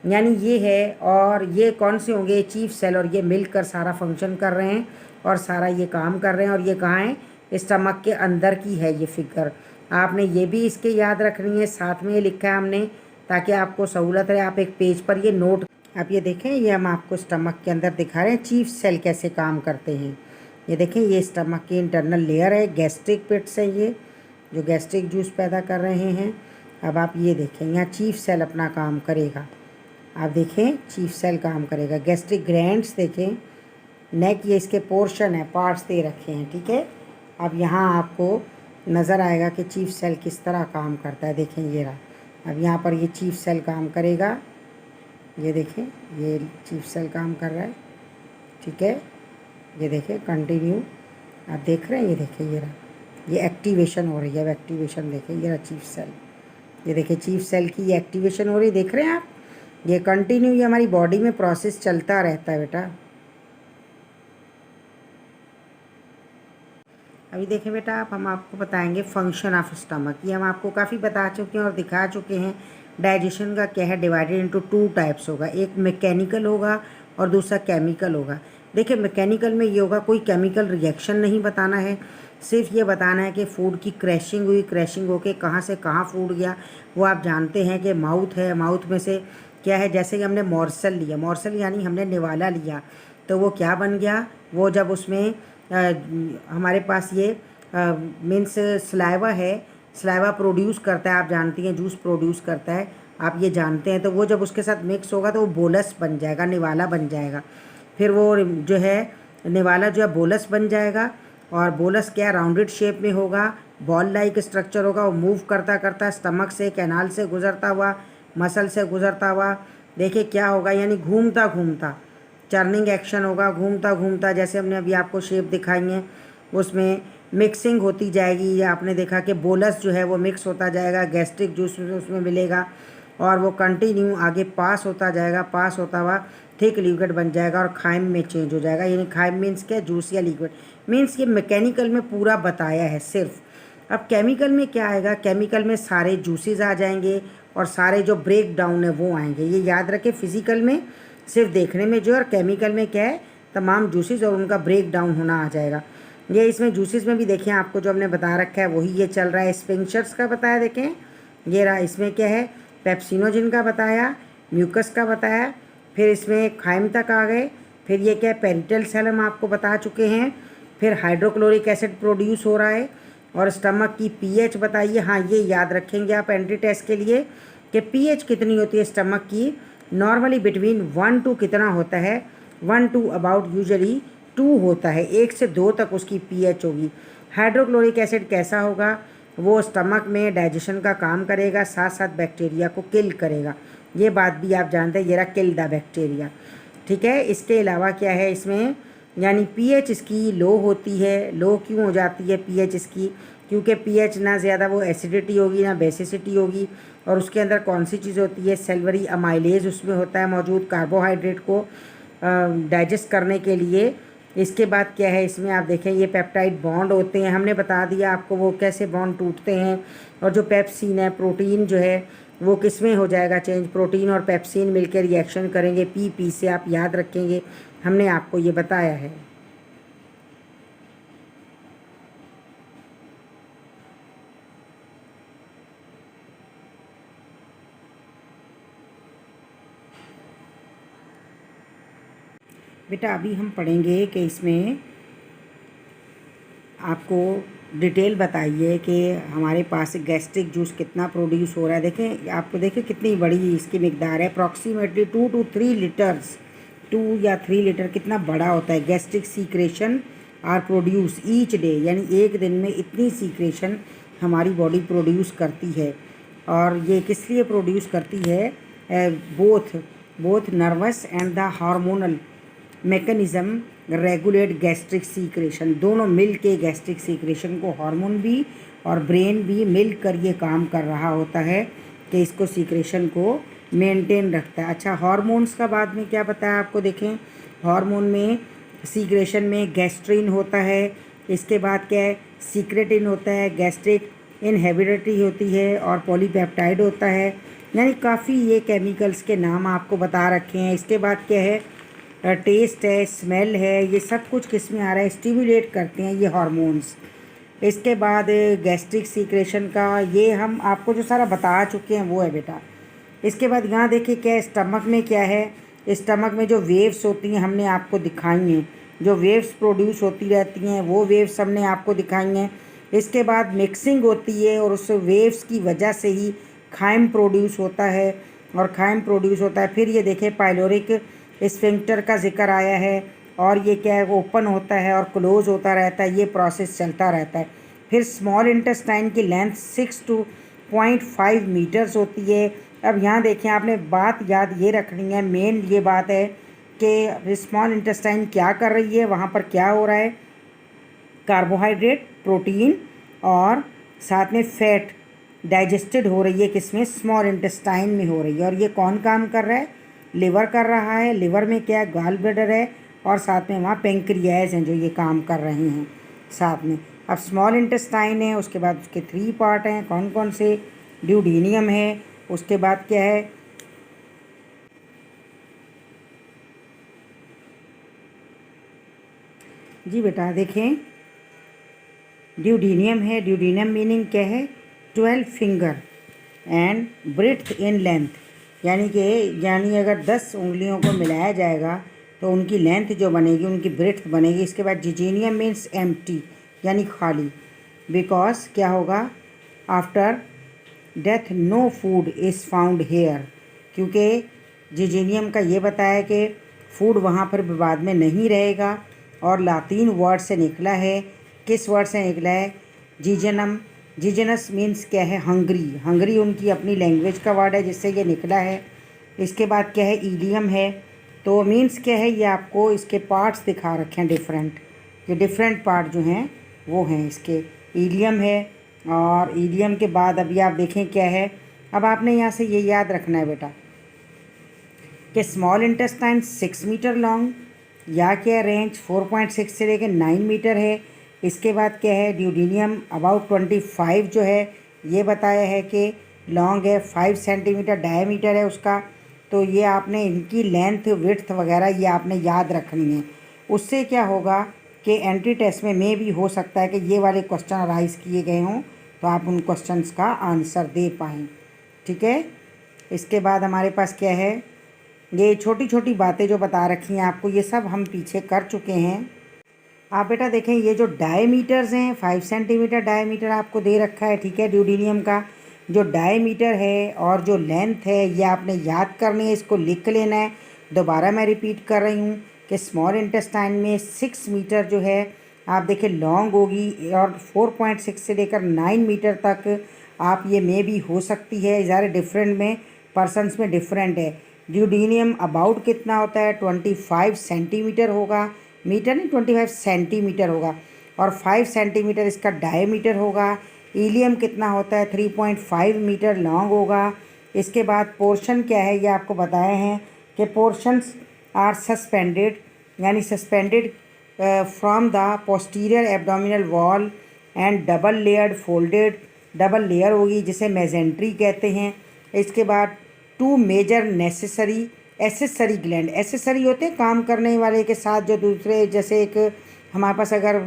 यानी ये है। और ये कौन से होंगे, चीफ सेल, और ये मिलकर सारा फंक्शन कर रहे हैं और सारा ये काम कर रहे हैं। और ये कहाँ है, स्टमक के अंदर की है ये फिगर, आपने ये भी इसके याद रखनी है, साथ में ये लिखा है हमने ताकि आपको सहूलत रहे। आप एक पेज पर ये नोट, आप ये देखें, ये हम आपको स्टमक के अंदर दिखा रहे हैं चीफ सेल कैसे काम करते हैं। ये देखें, ये स्टमक की इंटरनल लेयर है, गैस्ट्रिक पिट्स है ये जो गैस्ट्रिक जूस पैदा कर रहे हैं। अब आप ये देखें, यहाँ चीफ सेल अपना काम करेगा, आप देखें चीफ सेल काम करेगा। गैस्ट्रिक ग्लैंड्स देखें, नेक, ये इसके पोर्शन है, पार्ट्स दे रखे हैं, ठीक है। अब यहाँ आपको नज़र आएगा कि चीफ सेल किस तरह काम करता है। देखें ये रहा, अब यहाँ पर ये चीफ सेल काम करेगा, ये देखें ये चीफ सेल काम कर रहा है, ठीक है। ये देखें कंटिन्यू, आप देख रहे हैं, ये देखें ये रहा, ये एक्टिवेशन हो रही है। अब एक्टिवेशन देखें, ये रहा चीफ सेल, ये देखिए चीफ सेल की ये एक्टिवेशन हो रही है, देख रहे हैं आप। ये कंटिन्यू ये हमारी बॉडी में प्रोसेस चलता रहता है बेटा। अभी देखें बेटा, आप हम आपको बताएंगे फंक्शन ऑफ स्टमक। ये हम आपको काफ़ी बता चुके हैं और दिखा चुके हैं। डाइजेशन का क्या है, डिवाइडेड इनटू 2 टाइप्स होगा, एक मैकेनिकल होगा और दूसरा केमिकल होगा। देखिए मैकेनिकल में ये होगा, कोई केमिकल रिएक्शन नहीं बताना है, सिर्फ ये बताना है कि फूड की क्रैशिंग हुई, क्रैशिंग होके कहाँ से कहाँ फूड गया। वो आप जानते हैं कि माउथ है, माउथ में से क्या है, जैसे कि हमने मॉर्सल लिया, मॉर्सल यानी हमने निवाला लिया, तो वो क्या बन गया, वो जब उसमें हमारे पास ये मीन्स स्लाइवा है, स्लाइवा प्रोड्यूस करता है, आप जानती हैं जूस प्रोड्यूस करता है, आप ये जानते हैं। तो वो जब उसके साथ मिक्स होगा तो वो बोलस बन जाएगा, निवाला बन जाएगा। फिर वो जो है निवाला जो है बोलस बन जाएगा, और बोलस क्या राउंडेड शेप में होगा, बॉल लाइक स्ट्रक्चर होगा। वो मूव करता करता स्टमक से, कैनाल से गुजरता हुआ, मसल से गुजरता हुआ, देखिए क्या होगा, यानी घूमता घूमता टर्निंग एक्शन होगा, घूमता घूमता, जैसे हमने अभी आपको शेप दिखाई है, उसमें मिक्सिंग होती जाएगी। या आपने देखा कि बोलस जो है वो मिक्स होता जाएगा, गैस्ट्रिक जूस उसमें मिलेगा, और वो कंटिन्यू आगे पास होता जाएगा, पास होता हुआ थिक लिक्विड बन जाएगा और खाइम में चेंज हो जाएगा। यानी खाइम मीन्स क्या, जूस या लिक्विड मीन्स ये मैकेनिकल में पूरा बताया है सिर्फ। अब केमिकल में क्या आएगा, केमिकल में सारे जूसेस आ जाएंगे और सारे जो ब्रेक डाउन है वो आएंगे। ये याद रखें, फिजिकल में सिर्फ देखने में जो है, और केमिकल में क्या है, तमाम जूसेस और उनका ब्रेक डाउन होना आ जाएगा। ये इसमें जूसेस में भी देखें, आपको जो हमने बता रखा है वही ये चल रहा है। स्पिंक्चर्स का बताया, देखें ये रहा, इसमें क्या है, पेप्सिनोजिन का बताया, म्यूकस का बताया, फिर इसमें खाइम तक आ गए, फिर ये क्या है, पेरिटल सेल हम आपको बता चुके हैं, फिर हाइड्रोक्लोरिक एसिड प्रोड्यूस हो रहा है, और स्टमक की पीएच बताइए। हाँ ये याद रखेंगे आप एंट्री टेस्ट के लिए कि पीएच कितनी होती है स्टमक की, नॉर्मली बिटवीन 1 to कितना होता है, 1 to अबाउट यूजुअली 2 होता है, 1 से 2 तक उसकी पीएच होगी। हाइड्रोक्लोरिक एसिड कैसा होगा, वो स्टमक में डाइजेशन का काम करेगा, साथ साथ बैक्टीरिया को किल करेगा। ये बात भी आप जानते हैं, ये रहा किल द बैक्टीरिया, ठीक है। इसके अलावा क्या है इसमें, यानी पीएच इसकी लो होती है। लो क्यों हो जाती है पीएच इसकी, क्योंकि पीएच ना ज़्यादा वो एसिडिटी होगी ना बेसिसिटी होगी, और उसके अंदर कौन सी चीज़ होती है, सेल्वरी अमाइलेज उसमें होता है मौजूद, कार्बोहाइड्रेट को डाइजेस्ट करने के लिए। इसके बाद क्या है इसमें, आप देखें ये पेप्टाइड बॉन्ड होते हैं, हमने बता दिया आपको वो कैसे बॉन्ड टूटते हैं। और जो पेप्सिन है, प्रोटीन जो है वो किस में हो जाएगा चेंज, प्रोटीन और पेप्सिन मिलकर रिएक्शन करेंगे, पी से, आप याद रखेंगे, हमने आपको ये बताया है। बेटा अभी हम पढ़ेंगे कि इसमें आपको डिटेल बताइए कि हमारे पास गैस्ट्रिक जूस कितना प्रोड्यूस हो रहा है। देखें आपको, देखें कितनी बड़ी इसकी मिकदार है, अप्रॉक्सीमेटली 2 to 3 लीटर्स, 2 या 3 लीटर कितना बड़ा होता है। Gastric secretion are produce each day, यानी एक दिन में इतनी सीक्रेशन हमारी बॉडी प्रोड्यूस करती है। और ये किस लिए प्रोड्यूस करती है, both nervous and the hormonal mechanism regulate gastric secretion, दोनों मिल के गैस्ट्रिक सीक्रेशन को, हार्मोन भी और ब्रेन भी मिल कर ये काम कर रहा होता है कि इसको सीक्रेशन को मेंटेन रखता है। अच्छा हार्मोन्स का बाद में क्या बताया आपको, देखें हार्मोन में सीक्रेशन में गैस्ट्रिन होता है, इसके बाद क्या है सीक्रेटिन होता है, गैस्ट्रिक इनहिबिटरी होती है, और पॉलीपेप्टाइड होता है। यानी काफ़ी ये केमिकल्स के नाम आपको बता रखे हैं। इसके बाद क्या है, टेस्ट है, स्मेल है, ये सब कुछ किस में आ रहा है, स्टिमुलेट करते हैं ये हार्मोन्स। इसके बाद गैस्ट्रिक सीक्रेशन का ये हम आपको जो सारा बता चुके हैं वो है बेटा। इसके बाद यहाँ देखिए क्या स्टमक में क्या है, स्टमक में जो वेव्स होती हैं हमने आपको दिखाई हैं, जो वेव्स प्रोड्यूस होती रहती हैं वो वेव्स हमने आपको दिखाई हैं। इसके बाद मिक्सिंग होती है और उस वेव्स की वजह से ही खाइम प्रोड्यूस होता है, और खाइम प्रोड्यूस होता है। फिर ये देखें पाइलोरिक स्फिंक्टर का जिक्र आया है, और ये क्या है वो ओपन होता है और क्लोज होता रहता है, ये प्रोसेस चलता रहता है। फिर स्मॉल इंटेस्टाइन की लेंथ 6 to 0.5 मीटर्स होती है। अब यहाँ देखें, आपने बात याद ये रखनी है, मेन ये बात है कि स्मॉल इंटेस्टाइन क्या कर रही है, वहाँ पर क्या हो रहा है, कार्बोहाइड्रेट, प्रोटीन और साथ में फैट डाइजेस्टेड हो रही है, किसमें, स्मॉल इंटेस्टाइन में हो रही है। और ये कौन काम कर रहा है, लिवर कर रहा है। लिवर में क्या है, गॉल ब्लैडर है और साथ में वहाँ पेंक्रियाज हैं जो ये काम कर रहे हैं साथ में। अब स्मॉल इंटेस्टाइन है, उसके बाद उसके 3 पार्ट हैं, कौन कौन से, ड्यूडेनियम है, उसके बाद क्या है, जी बेटा देखें, ड्यूडेनियम है। ड्यूडेनियम मीनिंग क्या है, 12 finger and breadth in length, यानी अगर 10 उंगलियों को मिलाया जाएगा तो उनकी लेंथ जो बनेगी, उनकी ब्रेड्थ बनेगी। इसके बाद जिजेनियम मीन्स एम्प्टी, यानी खाली, बिकॉज क्या होगा, after death no food is found here, क्योंकि जिजेनियम का ये बताया कि फूड वहाँ पर बाद में नहीं रहेगा। और लातीन वर्ड से निकला है, किस वर्ड से निकला है, जीजेनम। जीजेनस मीन्स क्या है, हंगरी। हंगरी उनकी अपनी लैंग्वेज का वर्ड है जिससे ये निकला है। इसके बाद क्या है, ईलियम है। तो मीन्स क्या है, ये आपको इसके पार्ट्स दिखा रखे हैं डिफरेंट, ये डिफरेंट पार्ट जो हैं वो हैं इसके, ईलियम है। और ईलियम के बाद अभी आप देखें क्या है, अब आपने यहाँ से ये याद रखना है बेटा कि स्मॉल इंटेस्टाइन 6 मीटर लॉन्ग, या क्या रेंज 4.6 से लेकर 9 मीटर है। इसके बाद क्या है, ड्यूडेनियम अबाउट 25 जो है ये बताया है कि लॉन्ग है, 5 सेंटीमीटर डायमीटर है उसका। तो ये आपने इनकी लेंथ विड्थ वगैरह ये आपने याद रखनी है। उससे क्या होगा कि एंट्री टेस्ट में भी हो सकता है कि ये वाले क्वेश्चन अराइज किए गए हों, तो आप उन क्वेश्चंस का आंसर दे पाएँ, ठीक है। इसके बाद हमारे पास क्या है, ये छोटी छोटी बातें जो बता रखी हैं आपको, ये सब हम पीछे कर चुके हैं। आप बेटा देखें, ये जो डायमीटर्स हैं, 5 सेंटीमीटर डायमीटर आपको दे रखा है, ठीक है। ड्यूडेनियम का जो डायमीटर है और जो लेंथ है ये आपने याद करनी है, इसको लिख लेना है। दोबारा मैं रिपीट कर रही हूँ कि स्मॉल इंटेस्टाइन में 6 मीटर जो है आप देखें लॉन्ग होगी, और 4.6 से लेकर 9 मीटर तक आप ये भी हो सकती है। ज़्यादा डिफरेंट में पर्सनस में डिफरेंट है। ड्यूडेनियम अबाउट कितना होता है, 25 सेंटीमीटर होगा, मीटर नहीं 25 सेंटीमीटर होगा, और 5 सेंटीमीटर इसका डायमीटर होगा। ईलियम कितना होता है, 3.5 मीटर लॉन्ग होगा। इसके बाद पोर्शन क्या है, ये आपको बताए हैं कि पोर्शंस आर सस्पेंडेड, यानी suspended from the posterior abdominal wall and double layered folded, double layer होगी जिसे मेजेंट्री कहते हैं। इसके बाद 2 major necessary accessory gland, accessory होते हैं काम करने वाले के साथ जो दूसरे, जैसे एक हमारे पास अगर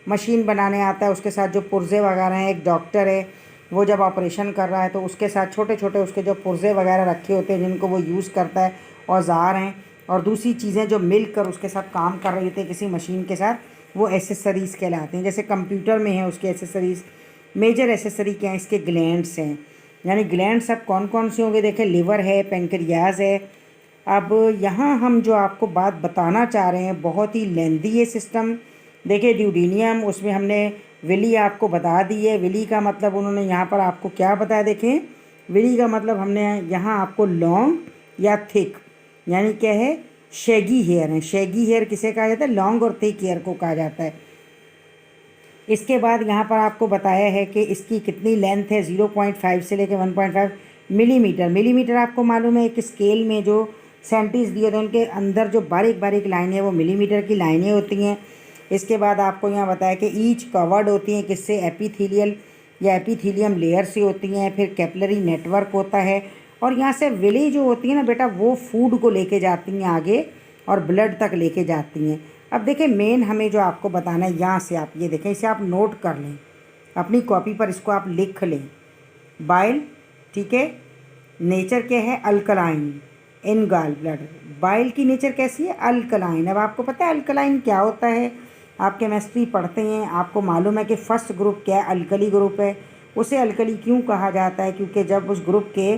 मशीन बनाने आता है उसके साथ जो पुर्जे वगैरह हैं, एक डॉक्टर है वो जब ऑपरेशन कर रहा है तो उसके साथ छोटे छोटे उसके जो पुर्जे वगैरह रखे होते हैं जिनको वो यूज़ करता है, औजार हैं और दूसरी चीज़ें जो मिलकर उसके साथ काम कर रही होती है किसी मशीन के साथ, वो एसेसरीज़ कहलाते हैं। जैसे कंप्यूटर में है उसके एसेसरीज़। मेजर एसेसरी क्या है, इसके ग्लैंड्स हैं, यानी ग्लैंड्स अब कौन कौन से होंगे, देखें लिवर है, पेंक्रियाज है। अब यहाँ हम जो आपको बात बताना चाह रहे हैं बहुत ही लेंदी है सिस्टम। देखिए ड्यूडेनियम, उसमें हमने विली आपको बता दी है। विली का मतलब उन्होंने यहाँ पर आपको क्या बताया, देखें विली का मतलब हमने यहाँ आपको लॉन्ग या थिक, यानी क्या है, शैगी हेयर है। शैगी हेयर किसे कहा जाता है, लॉन्ग और थिक हेयर को कहा जाता है। इसके बाद यहाँ पर आपको बताया है कि इसकी कितनी लेंथ है, 0.5 से लेकर 1.5 मिलीमीटर। मिलीमीटर आपको मालूम है एक स्केल में जो सेंटीज दिए थे उनके अंदर जो बारीक बारीक लाइनें हैं वो मिलीमीटर की लाइनें होती हैं। इसके बाद आपको यहाँ बताया कि ईच कवर्ड होती हैं किससे, एपिथेलियल या एपिथेलियम लेयर से होती हैं। फिर कैपिलरी नेटवर्क होता है, और यहाँ से विली जो होती है ना बेटा वो फूड को लेके जाती हैं आगे और ब्लड तक लेके जाती हैं। अब देखिए मेन हमें जो आपको बताना है, यहाँ से आप ये देखें, इसे आप नोट कर लें अपनी कॉपी पर, इसको आप लिख लें। बाइल, ठीक है, नेचर क्या है, alkaline in gall bladder. Bile की नेचर कैसी है, अल्कलाइन। अब आपको पता है अल्कलाइन क्या होता है, आप केमिस्ट्री पढ़ते हैं, आपको मालूम है कि फर्स्ट ग्रुप क्या है, अल्कली ग्रुप है। उसे अल्कली क्यों कहा जाता है, क्योंकि जब उस ग्रुप के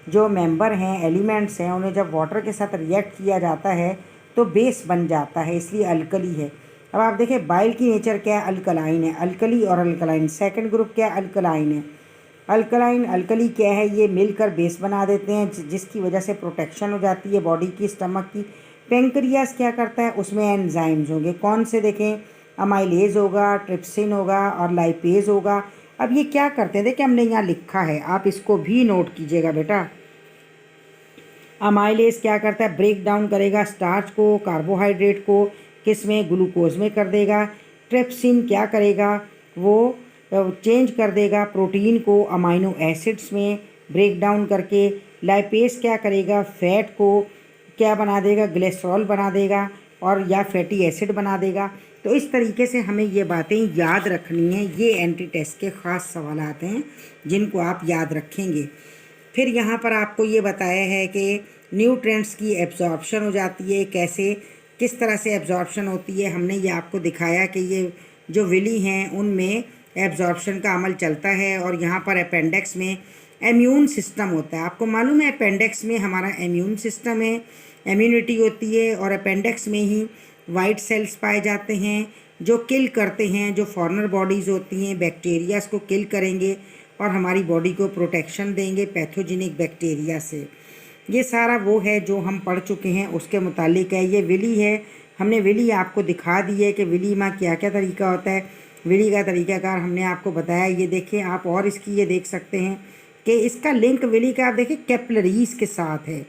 जो मेंबर हैं, एलिमेंट्स हैं, उन्हें जब वाटर के साथ रिएक्ट किया जाता है तो बेस बन जाता है, इसलिए अल्कली है। अब आप देखिए बाइल की नेचर क्या है, अल्कलाइन है, अल्कली और अल्कलाइन। सेकंड ग्रुप क्या है, अल्कलाइन है। अल्कलाइन अल्कली क्या है, ये मिलकर बेस बना देते हैं जिसकी वजह से प्रोटेक्शन हो जाती है बॉडी की, स्टमक की। पेंक्रियास क्या करता है, उसमें एंजाइम्स होंगे, कौन से देखें, अमाइलेज होगा, ट्रिप्सिन होगा और लाइपेज होगा। अब ये क्या करते हैं, देखिए हमने यहाँ लिखा है, आप इसको भी नोट कीजिएगा बेटा। अमाइलेज क्या करता है, ब्रेक डाउन करेगा स्टार्च को, कार्बोहाइड्रेट को, किस में, ग्लूकोज में कर देगा। ट्रिप्सिन क्या करेगा, वो चेंज कर देगा प्रोटीन को अमाइनो एसिड्स में ब्रेक डाउन करके। लाइपेज क्या करेगा, फैट को क्या बना देगा, ग्लिसरॉल बना देगा और या फैटी एसिड बना देगा। तो इस तरीके से हमें ये बातें याद रखनी है। ये एंटी टेस्ट के ख़ास सवाल आते हैं जिनको आप याद रखेंगे। फिर यहाँ पर आपको ये बताया है कि न्यूट्रिएंट्स की एब्जॉर्प्शन हो जाती है, कैसे किस तरह से एब्जॉर्प्शन होती है। हमने ये आपको दिखाया कि ये जो विली हैं उनमें एब्जॉर्प्शन का अमल चलता है। और यहाँ पर अपेंडिक्स में इम्यून सिस्टम होता है। आपको मालूम है अपेंडिक्स में हमारा इम्यून सिस्टम है, इम्यूनिटी होती है। और अपेंडिक्स में ही वाइट सेल्स पाए जाते हैं जो किल करते हैं, जो फॉरेनर बॉडीज़ होती हैं बैक्टीरियाज को किल करेंगे और हमारी बॉडी को प्रोटेक्शन देंगे पैथोजेनिक बैक्टीरिया से। ये सारा वो है जो हम पढ़ चुके हैं, उसके मुतालिक है। ये विली है, हमने विली आपको दिखा दी है कि विली में क्या क्या तरीका होता है। विली का तरीक़ाकार हमने आपको बताया। ये देखिए आप, और इसकी ये देख सकते हैं कि इसका लिंक विली का आप देखिए कैपिलरीज़ के साथ है।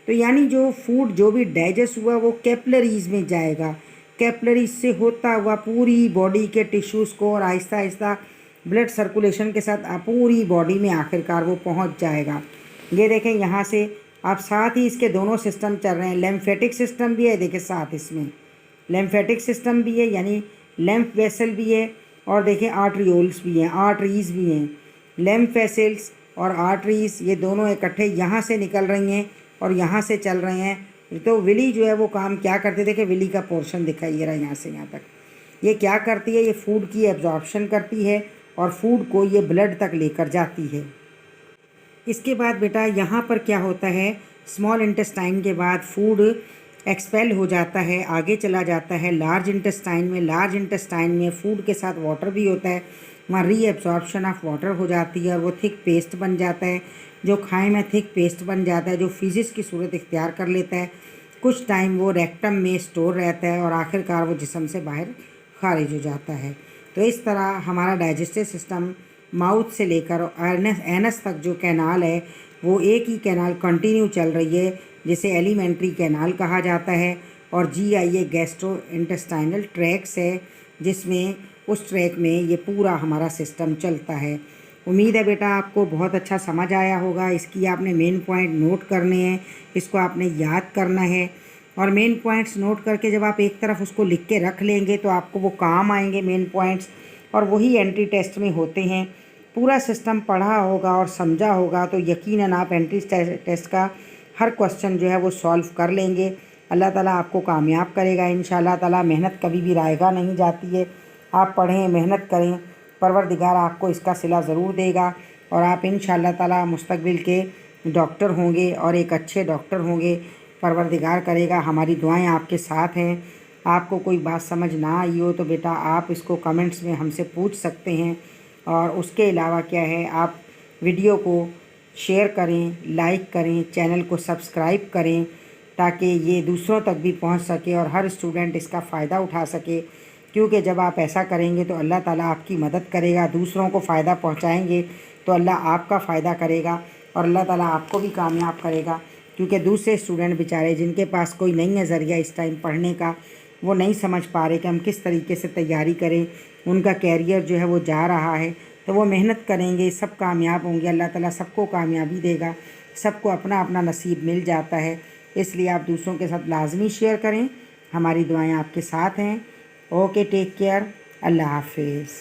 तो यानी जो फूड जो भी डाइजेस्ट हुआ वो कैपिलरीज़ में जाएगा, कैपिलरीज से होता हुआ पूरी बॉडी के टिश्यूज़ को और आहिस्ता आहिस्ता ब्लड सर्कुलेशन के साथ पूरी बॉडी में आखिरकार वो पहुंच जाएगा। ये देखें यहाँ से आप, साथ ही इसके दोनों सिस्टम चल रहे हैं। लिम्फेटिक सिस्टम भी है, देखिए साथ इसमें लिम्फेटिक सिस्टम भी है यानी लिम्फ वेसल भी है, और देखें आर्ट्रियोल्स भी हैं, आर्टरीज़ भी हैं। लिम्फ वेसल्स और आर्टरीज़ ये दोनों इकट्ठे यहाँ से निकल रही हैं और यहाँ से चल रहे हैं। तो विली जो है वो काम क्या करती है, देखिए विली का पोर्शन दिखाई दे रहा है यहाँ से यहाँ तक। ये क्या करती है, ये फूड की एब्जॉर्प्शन करती है और फूड को ये ब्लड तक लेकर जाती है। इसके बाद बेटा यहाँ पर क्या होता है, स्मॉल इंटेस्टाइन के बाद फूड एक्सपेल हो जाता है, आगे चला जाता है लार्ज इंटेस्टाइन में। लार्ज इंटेस्टाइन में फूड के साथ वाटर भी होता है, वहाँ रीएब्जॉर्प्शन ऑफ वाटर हो जाती है और वो थिक पेस्ट बन जाता है। जो खाए में थिक पेस्ट बन जाता है, जो फिजिक्स की सूरत इख्तियार कर लेता है। कुछ टाइम वो रेक्टम में स्टोर रहता है और आखिरकार वो जिस्म से बाहर खारिज हो जाता है। तो इस तरह हमारा डाइजेस्टिव सिस्टम माउथ से लेकर एनस तक जो कैनाल है वो एक ही कैनाल कंटिन्यू चल रही है, जिसे एलिमेंट्री कैनाल कहा जाता है। और GI गैस्ट्रो इंटेस्टाइनल ट्रैक्स है, जिसमें उस ट्रैक में ये पूरा हमारा सिस्टम चलता है। उम्मीद है बेटा आपको बहुत अच्छा समझ आया होगा। इसकी आपने मेन पॉइंट नोट करने हैं, इसको आपने याद करना है। और मेन पॉइंट्स नोट करके जब आप एक तरफ उसको लिख के रख लेंगे तो आपको वो काम आएंगे मेन पॉइंट्स, और वही एंट्री टेस्ट में होते हैं। पूरा सिस्टम पढ़ा होगा और समझा होगा तो यकीनन आप एंट्री टेस्ट का हर क्वेश्चन जो है वो सॉल्व कर लेंगे। अल्लाह ताला आपको कामयाब करेगा इंशाल्लाह ताला। मेहनत कभी भी रायगा नहीं जाती है। आप पढ़ें, मेहनत करें, परवरदिगार आपको इसका सिला ज़रूर देगा और आप इंशाल्लाह ताला मुस्तकबिल के डॉक्टर होंगे और एक अच्छे डॉक्टर होंगे। परवरदिगार करेगा, हमारी दुआएं आपके साथ हैं। आपको कोई बात समझ ना आई हो तो बेटा आप इसको कमेंट्स में हमसे पूछ सकते हैं। और उसके अलावा क्या है, आप वीडियो को शेयर करें, लाइक करें, चैनल को सब्सक्राइब करें ताकि ये दूसरों तक भी पहुंच सके और हर स्टूडेंट इसका फ़ायदा उठा सके। क्योंकि जब आप ऐसा करेंगे तो अल्लाह ताला आपकी मदद करेगा, दूसरों को फ़ायदा पहुंचाएंगे तो अल्लाह आपका फ़ायदा करेगा और अल्लाह ताला आपको भी कामयाब करेगा। क्योंकि दूसरे स्टूडेंट बेचारे जिनके पास कोई नहीं है ज़रिया इस टाइम पढ़ने का, वो नहीं समझ पा रहे कि हम किस तरीके से तैयारी करें, उनका कैरियर जो है वो जा रहा है, तो वो मेहनत करेंगे, सब कामयाब होंगे। अल्लाह ताला सबको कामयाबी देगा, सबको अपना अपना नसीब मिल जाता है। इसलिए आप दूसरों के साथ लाजमी शेयर करें। हमारी दुआएं आपके साथ हैं। ओके, टेक केयर, अल्लाह हाफिज़।